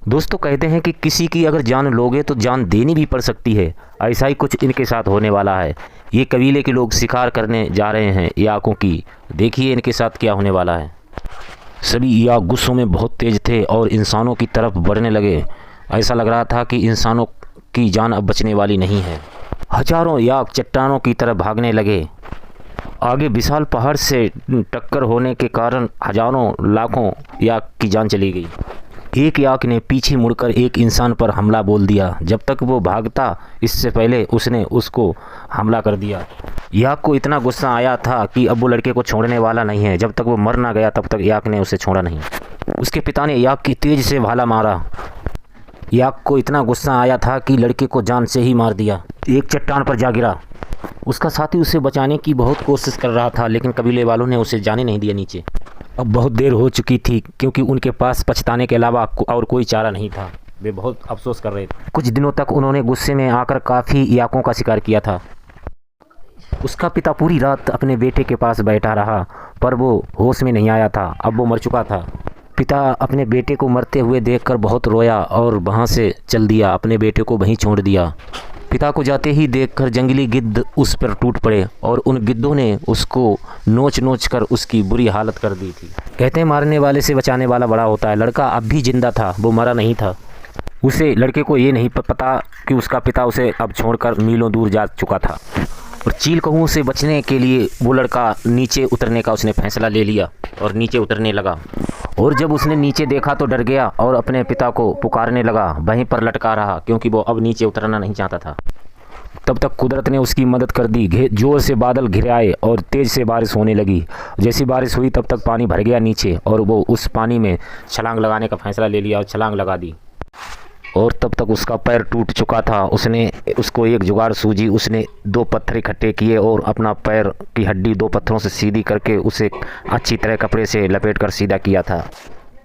दोस्तों कहते हैं कि किसी की अगर जान लोगे तो जान देनी भी पड़ सकती है। ऐसा ही कुछ इनके साथ होने वाला है। ये कबीले के लोग शिकार करने जा रहे हैं याकों की। देखिए इनके साथ क्या होने वाला है। सभी याक गुस्सों में बहुत तेज थे और इंसानों की तरफ बढ़ने लगे। ऐसा लग रहा था कि इंसानों की जान अब बचने वाली नहीं है। हजारों याक चट्टानों की तरफ भागने लगे। आगे विशाल पहाड़ से टक्कर होने के कारण हजारों लाखों याक की जान चली गई। एक याक ने पीछे मुड़कर एक इंसान पर हमला बोल दिया। जब तक वो भागता इससे पहले उसने उसको हमला कर दिया। याक को इतना गुस्सा आया था कि अब वो लड़के को छोड़ने वाला नहीं है। जब तक वो मर ना गया तब तक याक ने उसे छोड़ा नहीं। उसके पिता ने याक की तेज से भाला मारा। याक को इतना गुस्सा आया था कि लड़के को जान से ही मार दिया। एक चट्टान पर जा गिरा। उसका साथी उसे बचाने की बहुत कोशिश कर रहा था, लेकिन कबीले वालों ने उसे जाने नहीं दिया नीचे। अब बहुत देर हो चुकी थी क्योंकि उनके पास पछताने के अलावा और कोई चारा नहीं था। वे बहुत अफसोस कर रहे थे। कुछ दिनों तक उन्होंने गुस्से में आकर काफ़ी याकों का शिकार किया था। उसका पिता पूरी रात अपने बेटे के पास बैठा रहा, पर वो होश में नहीं आया था। अब वो मर चुका था। पिता अपने बेटे को मरते हुए देखकर बहुत रोया और वहाँ से चल दिया। अपने बेटे को वहीं छोड़ दिया। पिता को जाते ही देखकर जंगली गिद्ध उस पर टूट पड़े और उन गिद्धों ने उसको नोच नोच कर उसकी बुरी हालत कर दी थी। कहते हैं मारने वाले से बचाने वाला बड़ा होता है। लड़का अब भी जिंदा था, वो मरा नहीं था। उसे लड़के को ये नहीं पता कि उसका पिता उसे अब छोड़कर मीलों दूर जा चुका था। और चील कौओं से बचने के लिए वो लड़का नीचे उतरने का उसने फैसला ले लिया और नीचे उतरने लगा। और जब उसने नीचे देखा तो डर गया और अपने पिता को पुकारने लगा। वहीं पर लटका रहा क्योंकि वो अब नीचे उतरना नहीं चाहता था। तब तक कुदरत ने उसकी मदद कर दी। जोर से बादल घिर आए और तेज़ से बारिश होने लगी। जैसी बारिश हुई तब तक पानी भर गया नीचे और वो उस पानी में छलांग लगाने का फैसला ले लिया और छलांग लगा दी। और तब तक उसका पैर टूट चुका था। उसने उसको एक जुगाड़ सूझी। उसने 2 पत्थर इकट्ठे किए और अपना पैर की हड्डी 2 पत्थरों से सीधी करके उसे अच्छी तरह कपड़े से लपेट कर सीधा किया था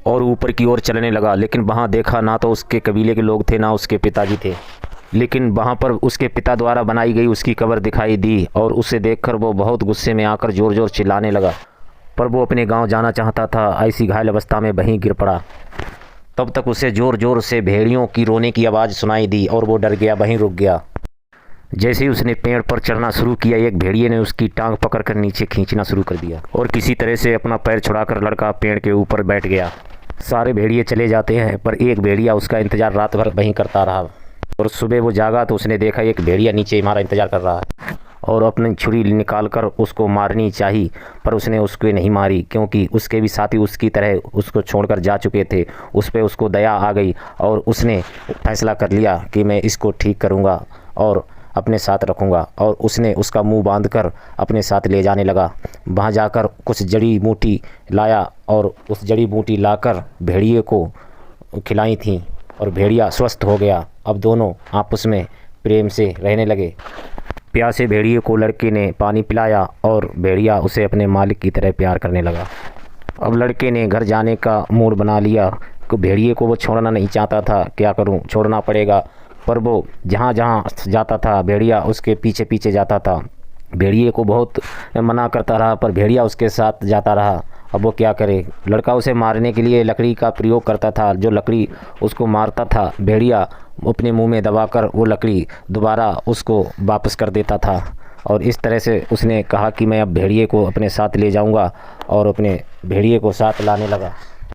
और ऊपर की ओर चलने लगा। लेकिन वहाँ देखा ना तो उसके कबीले के लोग थे ना उसके पिताजी थे। लेकिन वहाँ पर उसके पिता द्वारा बनाई गई उसकी कब्र दिखाई दी और उसे देखकर वो बहुत गुस्से में आकर ज़ोर ज़ोर चिल्लाने लगा। पर वो अपने गाँव जाना चाहता था। ऐसी घायल अवस्था में वहीं गिर पड़ा। तब तक उसे ज़ोर ज़ोर से भेड़ियों की रोने की आवाज़ सुनाई दी और वो डर गया, वहीं रुक गया। जैसे ही उसने पेड़ पर चढ़ना शुरू किया, एक भेड़िए ने उसकी टांग पकड़कर नीचे खींचना शुरू कर दिया और किसी तरह से अपना पैर छुड़ाकर लड़का पेड़ के ऊपर बैठ गया। सारे भेड़िए चले जाते हैं पर एक भेड़िया उसका इंतज़ार रात भर वहीं करता रहा। और सुबह वो जागा तो उसने देखा एक भेड़िया नीचे हमारा इंतज़ार कर रहा है और अपनी छुरी निकाल कर उसको मारनी चाहिए, पर उसने उसको नहीं मारी क्योंकि उसके भी साथी उसकी तरह उसको छोड़कर जा चुके थे। उस पर उसको दया आ गई और उसने फैसला कर लिया कि मैं इसको ठीक करूँगा और अपने साथ रखूँगा। और उसने उसका मुंह बांधकर अपने साथ ले जाने लगा। वहाँ जाकर कुछ जड़ी बूटी लाया और उस जड़ी बूटी लाकर भेड़िए को खिलाई थी और भेड़िया स्वस्थ हो गया। अब दोनों आपस में प्रेम से रहने लगे। प्यासे भेड़िए को लड़के ने पानी पिलाया और भेड़िया उसे अपने मालिक की तरह प्यार करने लगा। अब लड़के ने घर जाने का मूड बना लिया कि भेड़िए को वो छोड़ना नहीं चाहता था। क्या करूं, छोड़ना पड़ेगा। पर वो जहाँ जहाँ जाता था भेड़िया उसके पीछे पीछे जाता था। भेड़िए को बहुत मना करता रहा पर भेड़िया उसके साथ जाता रहा। अब वो क्या करे। लड़का उसे मारने के लिए लकड़ी का प्रयोग करता था। जो लकड़ी उसको मारता था भेड़िया अपने मुंह में दबाकर वो लकड़ी दोबारा उसको वापस कर देता था। और इस तरह से उसने कहा कि मैं अब भेड़िए को अपने साथ ले जाऊंगा और अपने भेड़िए को साथ लाने लगा।